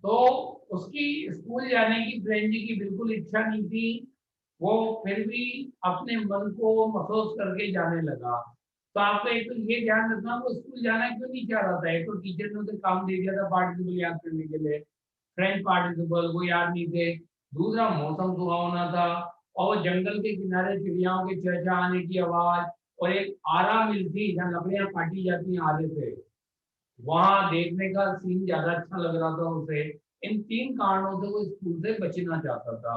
तो उसकी स्कूल जाने की फ्रेंजी की बिल्कुल इच्छा नहीं थी। वो फिर भी अपने मन को महसूस करके जाने लगा। तो आपको एक तो ये ध्यान रखना, वो स्कूल जाना क्यों नहीं चाह रहा था। एक तो टीचर ने उसे काम दे दिया था पार्टिसिपल याद करने के लिए, फ्रेंच पार्टिसिपल वो याद नहीं थे। दूसरा मौसम सुहावना था, और वो जंगल के किनारे चिड़ियाओं के चहचहाने की आवाज, और एक आरा मिल थी जहाँ लकड़ियां काटी जाती हैं आरे से, वहां देखने का सीन ज्यादा अच्छा लग रहा था उसे। इन तीन कारणों से वो स्कूल से बचना चाहता था,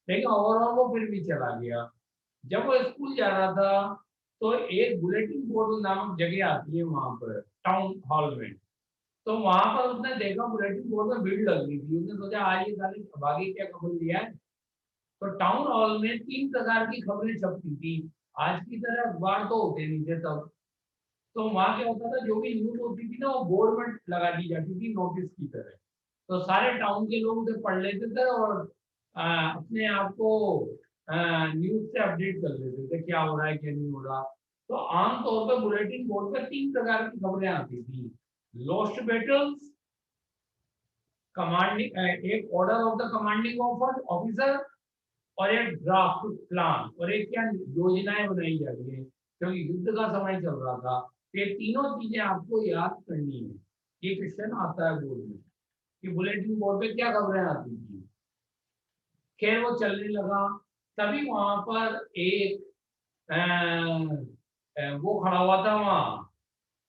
लेकिन ओवरऑल वो फिर भी चला गया। जब वो स्कूल जा रहा था तो एक बुलेटिन बोर्ड नामक जगह आती है वहां पर टाउन हॉल में। तो वहां पर उसने देखा बुलेटिन बोर्ड में भीड़ लग गई थी। उसने सोचा आज ये साले भागे क्या खबर लिया है। तो टाउन हॉल में तीन प्रकार की खबरें छपती थी। आज की तरह अखबार तो होते नहीं थे तब। तो वहां क्या होता था, जो भी न्यूज होती थी ना वो बोर्ड में लगा दी जाती थी नोटिस की तरह। तो सारे टाउन के लोग उसे पढ़ लेते थे और अपने आप को न्यूज से अपडेट कर लेते थे क्या हो रहा है क्या नहीं हो रहा। तो आमतौर पर बुलेटिन बोर्ड पर तीन प्रकार की खबरें आती थी। लॉस्ट बैटल्स, कमांडिंग, एक order of the commanding officer, और एक ड्राफ्ट प्लान, और एक क्या योजनाएं बनाई जा रही है, क्योंकि युद्ध का समय चल रहा था। ये तीनों चीजें आपको याद करनी है। ये क्वेश्चन आता है बोर्ड में कि बुलेटिन बोर्ड पे क्या खबरें आती थी। खैर वो चलने लगा। तभी वहां पर एक वो खड़ा हुआ था वहाँ,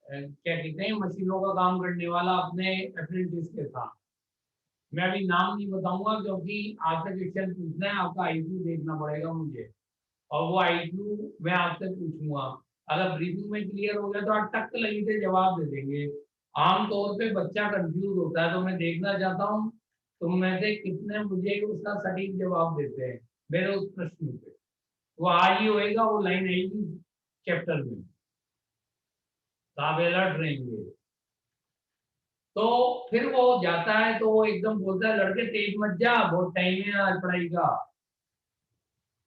क्या कहते हैं, मशीनों का काम करने वाला अपने अप्रेंटिस के साथ। मैं अभी नाम नहीं बताऊंगा क्योंकि आपसे क्वेश्चन पूछना है, आपका आईक्यू देखना पड़ेगा मुझे, और वो आईक्यू मैं आपसे पूछूंगा। अगर ब्रीफिंग में क्लियर हो गया तो आप टक लगी से जवाब दे देंगे। आमतौर पे बच्चा कंफ्यूज होता है, तो मैं देखना चाहता हूँ तुम में से कितने मुझे उसका सटीक जवाब देते हैं मेरे उस प्रश्न पे। वो आज ही होएगा, वो लाइन आएगी चैप्टर में, तो आप अलर्ट रहेंगे। तो फिर वो जाता है तो वो एकदम बोलता है, लड़के तेज मत जा, बहुत टाइम है आज पढ़ाई का।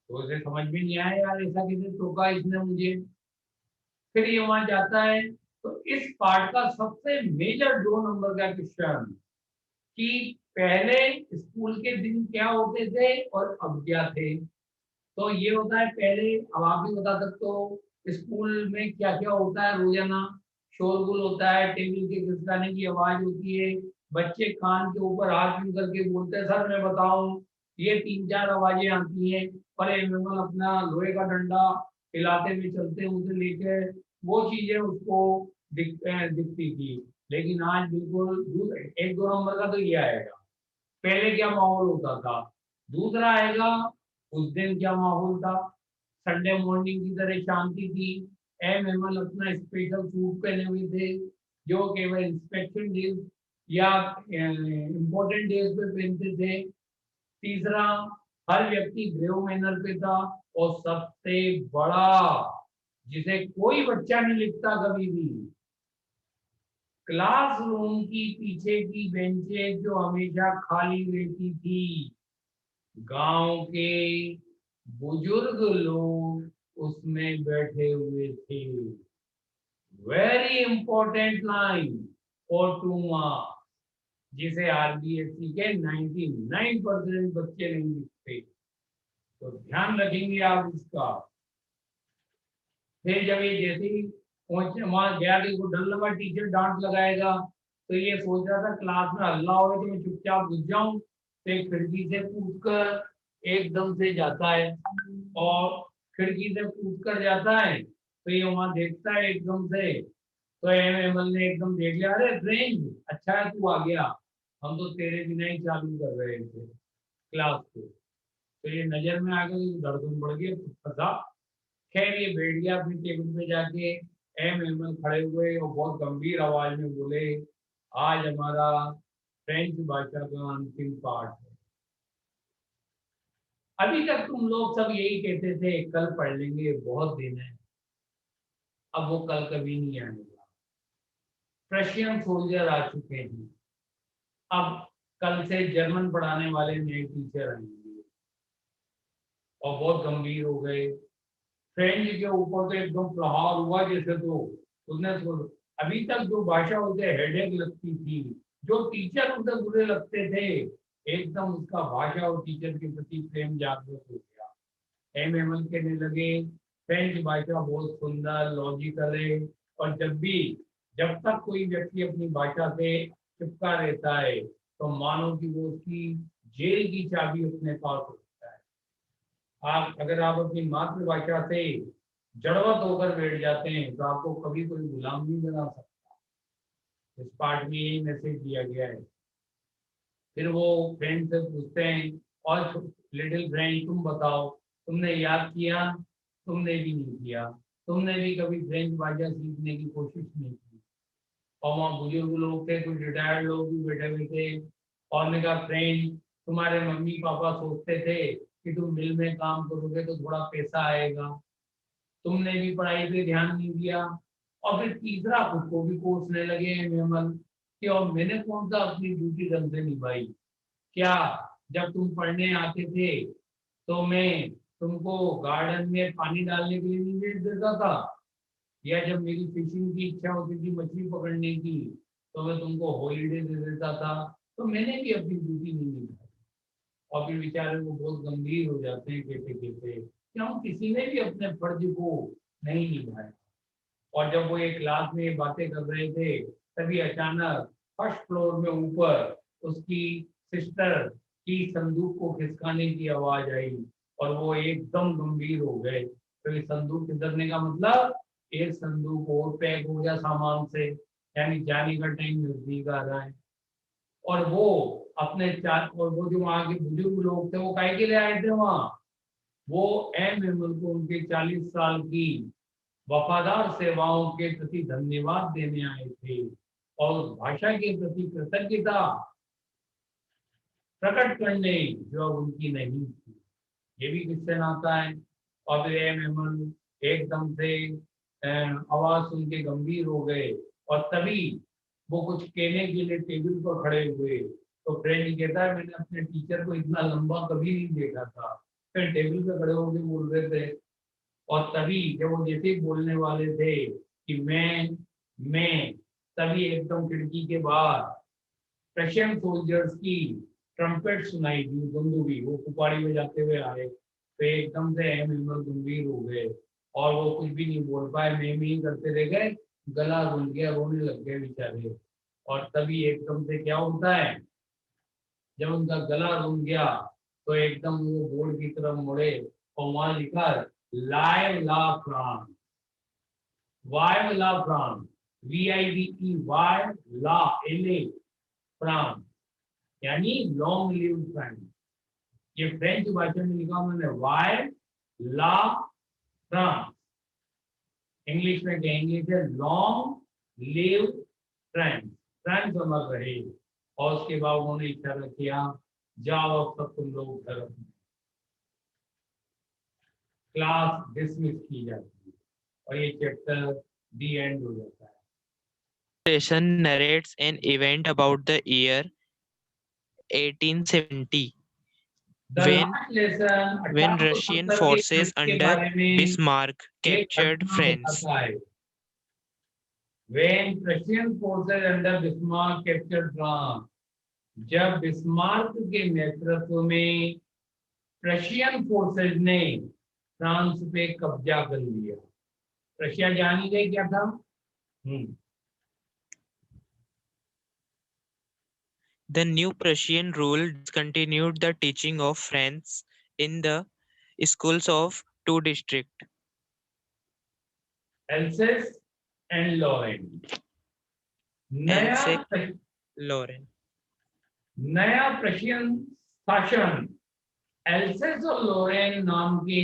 तो उसे समझ में नहीं आया, यार ऐसा किसे टोका इसने मुझे। फिर ये वहां जाता है। तो इस पार्ट का सबसे मेजर 2 नंबर का क्वेश्चन कि पहले स्कूल के दिन क्या होते थे और अब क्या थे। तो ये होता है पहले, अब आप भी बता सकते हो स्कूल में क्या क्या होता है रोजाना। शोरगुल होता है, टेबल के खिसकाने की आवाज होती है, बच्चे कान के ऊपर हाथ यूं करके बोलते हैं सर मैं बताऊं। ये 3-4 आवाजें आती हैं। पर एनिमल अपना लोहे का डंडा हिलाते हुए चलते हैं उसे लेके, वो चीजें उसको दिखती थी। लेकिन आज बिल्कुल 1-2 नंबर का तो ये आएगा, पहले क्या माहौल होता था। दूसरा आएगा, उस दिन क्या माहौल था। संडे मॉर्निंग की तरह शांति थी। एम एमल अपना स्पेशल सूट पहने हुए थे, जो केवल इंस्पेक्शन डेज या इम्पोर्टेंट डेज पे पहनते थे। तीसरा, हर व्यक्ति ग्रेव मैनर पे था। और सबसे बड़ा, जिसे कोई बच्चा नहीं लिखता कभी भी, क्लासरूम की पीछे की बेंचें जो हमेशा खाली रहती थी, गांव के बुजुर्ग लोग उसमें बैठे हुए थे। Very important line for 2 marks, जिसे आरबीएससी के 99% बच्चे नहीं लिखते। तो ध्यान रखेंगे आप इसका। फिर जब ये जैसे ही पहुंचे वहां गया कि को डर लगा टीचर डांट लगाएगा, तो ये सोच रहा था क्लास में हल्ला हो तो मैं चुपचाप घुस जाऊं। तो एक खिड़की से कूदकर एकदम से जाता है, और खिड़की से कूद कर जाता है तो ये वहां देखता है एकदम से। तो एम एमएल ने एकदम देख लिया, अरे फ्रेंड अच्छा है तू आ गया, हम तो तेरे बिना ही चालू कर रहे थे क्लास को। तो ये नजर में आ गई, धड़कन बढ़ गई, फंसा। खैर ये बैठ गया अपनी टेबल पे जाके। एम एमएल खड़े हुए और बहुत गंभीर आवाज में बोले, आज हमारा फ्रेंच भाषा का अंतिम पाठ है। अभी तक तुम लोग सब यही कहते थे कल पढ़ लेंगे, बहुत दिन है। अब वो कल कभी नहीं आएगा। प्रशियन सोल्जर आ चुके हैं। अब कल से जर्मन पढ़ाने वाले नए टीचर आएंगे। और बहुत गंभीर हो गए। फ्रेंच के ऊपर तो एकदम प्रहार हुआ जैसे, तो उसने अभी तक जो भाषा उसे हेडेक लगती थी जो टीचर उसे बुरे लगते थे, एकदम उसका भाषा और टीचर के प्रति प्रेम जागृत हो गया। एम एमल कहने लगे, फ्रेंच भाषा बहुत सुंदर लॉजिकल है, और जब तक कोई व्यक्ति अपनी भाषा से चिपका रहता है, तो मानो कि वो उसकी जेल की चाबी अपने पास होता है। आप अगर आप अपनी मातृभाषा से जड़वत होकर बैठ जाते हैं, तो आपको कभी कोई गुलाम नहीं बना सकता। इस पार्ट में यही मैसेज दिया गया है। फिर वो फ्रेंड से पूछते हैं, और लिटिल फ्रेंड तुम बताओ, तुमने याद किया? तुमने भी नहीं किया। तुमने भी कभी फ्रेंच भाषा सीखने की कोशिश नहीं की। और वहाँ बुजुर्ग लोग थे, कुछ रिटायर्ड लोग भी बैठे हुए थे। और मैंने कहा, फ्रेंड, तुम्हारे मम्मी पापा सोचते थे कि तुम मिल में काम करोगे तो थोड़ा पैसा आएगा, तुमने भी पढ़ाई पे ध्यान नहीं दिया। और फिर तीसरा खुद को भी कोसने लगे मेमल कि और मैंने कौन सा अपनी ड्यूटी ढंग से निभाई? क्या जब तुम पढ़ने आते थे तो मैं तुमको गार्डन में पानी डालने के लिए नहीं भेज देता था? या जब मेरी फिशिंग की इच्छा होती थी मछली पकड़ने की, तो मैं तुमको हॉलीडे दे देता था? तो मैंने भी अपनी ड्यूटी नहीं निभाई। और फिर बेचारे वो बहुत गंभीर हो जाते हैं कहते कहते कि हम किसी ने भी अपने फर्ज को नहीं निभाया। और जब वो एक क्लास में ये बातें कर रहे थे, तभी अचानक फर्स्ट फ्लोर में ऊपर उसकी सिस्टर की संदूक को खिसकाने की आवाज आई, और वो एकदम गंभीर हो गए। तो ये संदूक खिसकने का मतलब, एक संदूक और पैक हो गया सामान से, यानी जाने का टाइम नजदीक आ रहा है। और वो अपने चार, और वो जो वहाँ के बुजुर्ग लोग थे, वो काहे के लिए आए थे वहाँ? वो एम एमल को उनके 40 साल की वफादार सेवाओं के प्रति धन्यवाद देने आए थे, और उस भाषा के प्रति कृतज्ञता प्रकट करने जो अब उनकी नहीं थी। ये भी किससे नाता है? और फिर एम एमल एकदम से आवाज सुन के गंभीर हो गए, और तभी वो कुछ कहने के लिए टेबल पर खड़े हुए। तो फ्रेंड कहता है, मैंने अपने टीचर को इतना लंबा कभी नहीं देखा था। फिर टेबल पे खड़े होकर बोल रहे थे, और तभी जब वो जैसे ही बोलने वाले थे कि मैं तभी एकदम खिड़की के बाहर रशियन सोल्जर्स की ट्रम्पेट सुनाई दी, बंदूकी, वो पुपाड़ी बजाते हुए आए। तो एकदम से एम हिम्मत गंभीर हो गए, और वो कुछ भी नहीं बोल पाए, मैं ही करते रह गए। गला रुल गया, रोने लग गए बेचारे। और तभी एकदम से क्या होता है, जब उनका गला रुल गया, तो एकदम वो बोर्ड की तरफ मुड़े, और वहां लिखा, लाइव ला फ्रांस, वाइव ला फ्रांस, VIVE, वाई ला, LA, फ्रांस, यानी लॉन्ग लिव फ्रांस। ये फ्रेंच भाषा में लिखा उन्होंने, वाई ला फ्रांस। इंग्लिश में कहेंगे लॉन्ग लिव फ्रांस, फ्रांस अमर रहे। और उसके बाद उन्होंने इशारा किया, जाओ अब सब तुम लोग घर। क्लास डिसमिस की जाती है, और ये चैप्टर दी एंड हो जाता है। Station narrates an event about the year 1870 the when last lesson when Russian 1870 के युद्ध forces के under बारे में Bismarck एक captured घटना France. बताता है। When Prussian forces under Bismarck captured France, जब बिस्मार्क के नेतृत्व में प्रशियन फोर्सेज ने फ्रांस पे कब्जा कर लिया। रशिया जान ही गए क्या था? The new Prussian rule discontinued the teaching of French in the schools of two districts. Alsace and Lorraine. नया Alsace, Lorraine. नया प्रशियन शासन एल्सेस और लॉरेन नाम के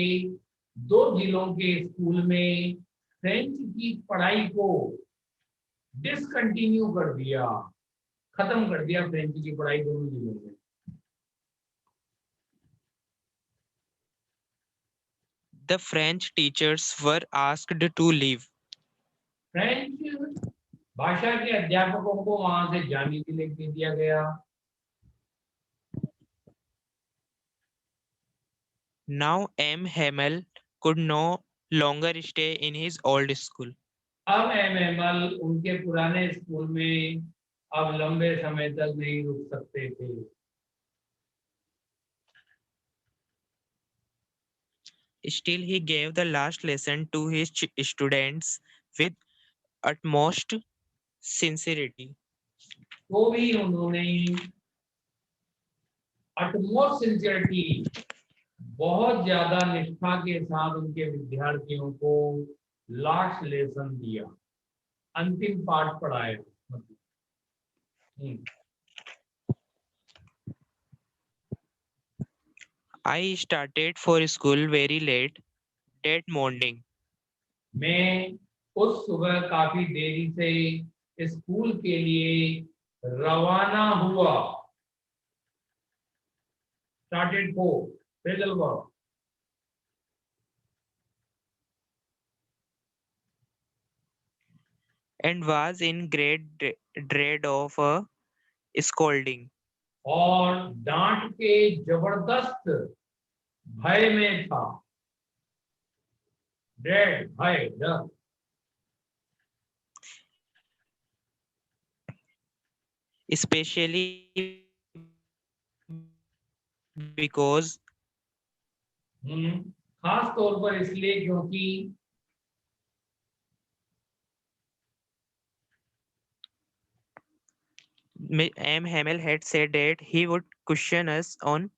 दो जिलों के स्कूल में फ्रेंच की पढ़ाई को डिसकंटिन्यू कर दिया, खत्म कर दिया फ्रेंच की पढ़ाई दोनों जिलों में। The French teachers were asked to leave. French भाषा के अध्यापकों को वहां से जाने के लिए कह दिया गया। Now M. Hamel could no longer stay in his old school. अब एम एमल उनके पुराने स्कूल में अब लंबे समय तक नहीं रुक सकते थे। Still, he gave the last lesson to his students with utmost sincerity. तो भी उन्होंने अटमोस्ट सिंसियरिटी, बहुत ज्यादा निष्ठा के साथ उनके विद्यार्थियों को लास्ट लेसन दिया, अंतिम पाठ पढ़ाया। हम्म, I started for school very late that morning. मैं उस सुबह काफी देरी से स्कूल के लिए रवाना हुआ। Started for phrasal verb, And was in great dread of a scolding. और डांट के जबरदस्त भय में था। डेड, भय, डर। Especially because खास तौर पर इसलिए क्योंकि M. Hamel had said that he would question us on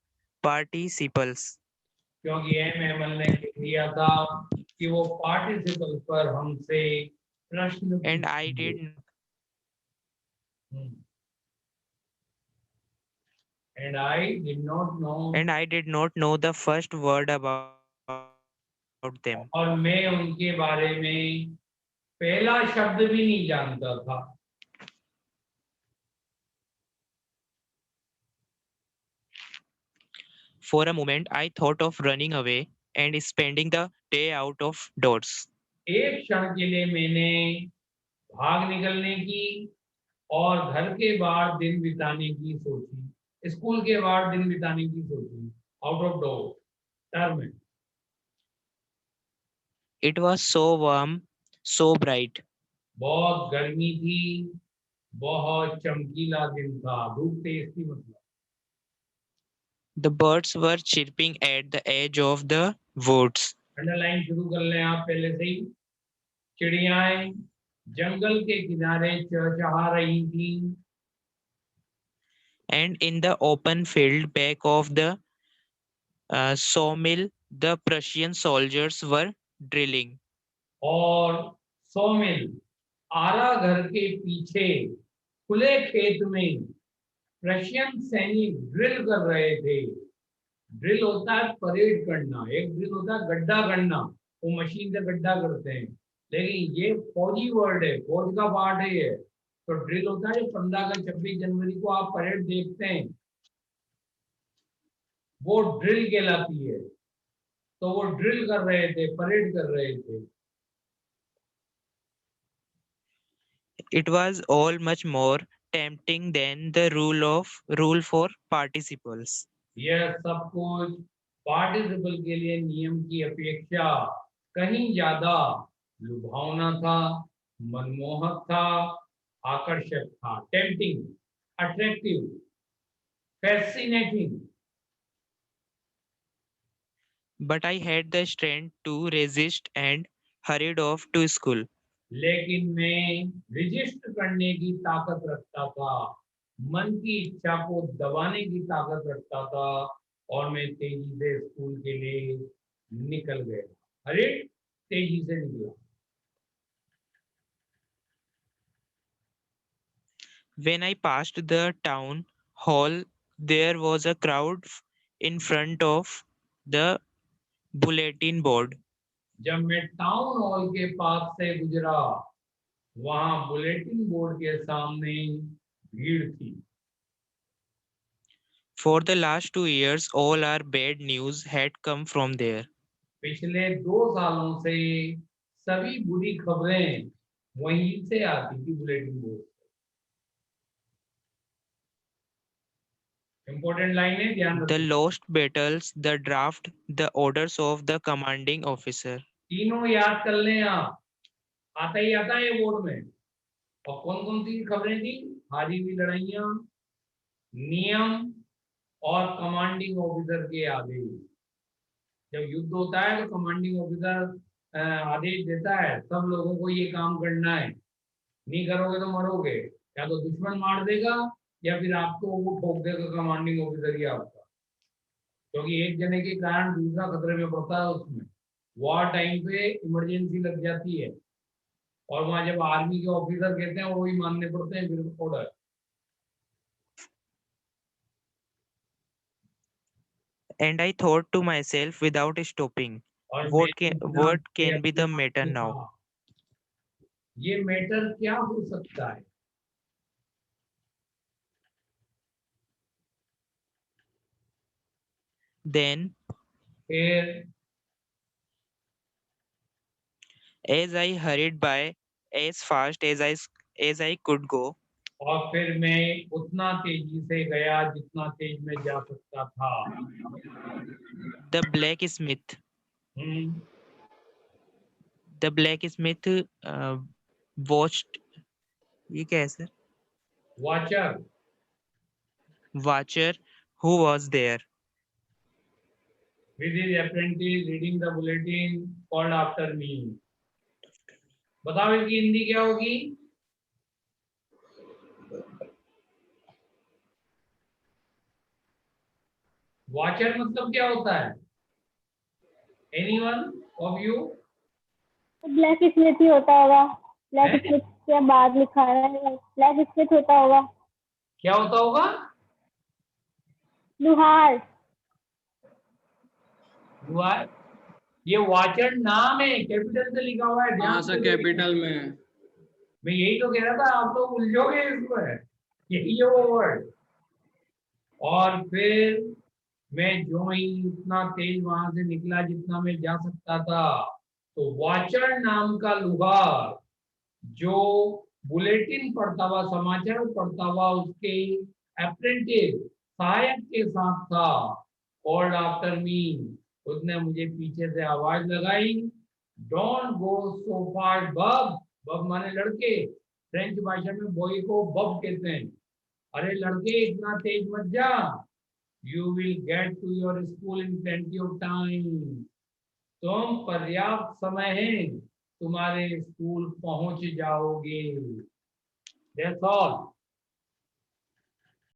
participles. क्योंकि एम एमएल ने कह दिया था कि वो पार्टिसिपल पर हमसे प्रश्न And I पूछेंगे। did hmm, and I did not know, and I did not know the first word about them. और मैं उनके बारे में पहला शब्द भी नहीं जानता था। For a moment, I thought of running away and spending the day out of doors. एक क्षण के लिए मैंने भाग निकलने की और घर के बाहर दिन बिताने की सोची, स्कूल के बाहर दिन बिताने की सोची, out of door term. It was so warm, so bright. बहुत गर्मी थी, बहुत चमकीला दिन था, धूप तेज थी मतलब। The birds were chirping at the edge of the woods. Underline शुरू कर लें आप पहले से ही। चिड़ियाएं जंगल के किनारे चहचहा रही थी। And in the open field back of the sawmill, the Prussian soldiers were drilling. और सोमिल, आरा घर के पीछे खुले खेत में रशियन सैनिक ड्रिल कर रहे थे। ड्रिल होता है परेड करना, एक ड्रिल होता है गड्ढा करना, वो मशीन से गड्ढा करते हैं, लेकिन ये फौजी वर्ड है, फौज का पार्ट है ये। तो ड्रिल होता है 15 का 26 जनवरी को आप परेड देखते हैं, वो ड्रिल कहलाती है। तो वो ड्रिल कर रहे थे, परेड कर रहे थे। It was all much more tempting than the rule for participles. यह सब कुछ पार्टिसिपल के लिए नियम की अपेक्षा कहीं ज्यादा लुभावना था, मनमोहक था, आकर्षक था। Tempting, attractive, fascinating. But I had the strength to resist and hurried off to school. लेकिन मैं रजिस्ट करने की ताकत रखता था, मन की इच्छा को दबाने की ताकत रखता था, और मैं तेजी से स्कूल के लिए निकल गया। अरे तेजी से निकला। When I passed the town hall, there was a crowd in front of the bulletin board. जब मैं टाउन हॉल के पास से गुजरा, वहां बुलेटिन बोर्ड के सामने भीड़ थी। For the last 2 years, all our bad news had come from there. पिछले 2 सालों से सभी बुरी खबरें वहीं से आती थी, बुलेटिन बोर्ड। इंपॉर्टेंट लाइन है, ध्यान The रखिए। lost battles, the draft, the orders of the commanding officer. तीनों याद कर लें आप, आता ही आता है बोर्ड में। और कौन कौन सी खबरें थी? हारी हुई लड़ाइयाँ, नियम और कमांडिंग ऑफिसर के आदेश। जब युद्ध होता है तो कमांडिंग ऑफिसर आदेश देता है सब लोगों को ये काम करना है, नहीं करोगे तो मरोगे, या तो दुश्मन मार देगा या फिर आपको वो ठोक देगा कमांडिंग ऑफिसर ही आपका, क्योंकि एक जने के कारण दूसरा खतरे में पड़ता है। उसमें वॉर टाइम पे इमरजेंसी लग जाती है और वहां जब आर्मी के ऑफिसर कहते हैं वही मानने पड़ते हैं फिर order. And I thought to myself without stopping, और what मैंने इतना what ये can be अपने the आप matter से now? कहा, ये मैटर क्या हो सकता है। Then, फिर as I hurried by as fast as I could go, और फिर मैं उतना तेजी से गया जितना तेज में जा सकता था। the blacksmith hmm, the blacksmith watched. ये क्या है sir? Watcher Watcher who was there. with his apprentice reading the bulletin called after me। बताओ इसकी हिंदी क्या होगी। वाचर मतलब क्या होता है, anyone of you. Blacksmith ही होता होगा। ब्लैक स्मिथ के बाद लिखा है, ब्लैक स्मिथ होता होगा। क्या होता होगा, लुहार। दुआर। ये वाचर नाम है, कैपिटल से लिखा हुआ है, ध्यान हाँ से सर, देखिए। कैपिटल में है। मैं यही तो कह रहा था, आप लोग उलझोगे इसमें, यही है वो वर्ड। और फिर मैं जो ही इतना तेज वहां से निकला जितना मैं जा सकता था, तो वाचर नाम का लुहार जो बुलेटिन पढ़ता हुआ, समाचार पढ़ता हुआ उसके अप्रेंटिस सहायक के साथ था, कॉल्ड आफ्टर मी, उसने मुझे पीछे से आवाज लगाई, डोंट गो सो फार बब। बब माने लड़के, फ्रेंच भाषा में बॉय को बब कहते हैं। अरे लड़के इतना तेज मत जा, you will get to your school in plenty of time. तुम पर्याप्त समय है, तुम्हारे स्कूल पहुंच जाओगे। That's all.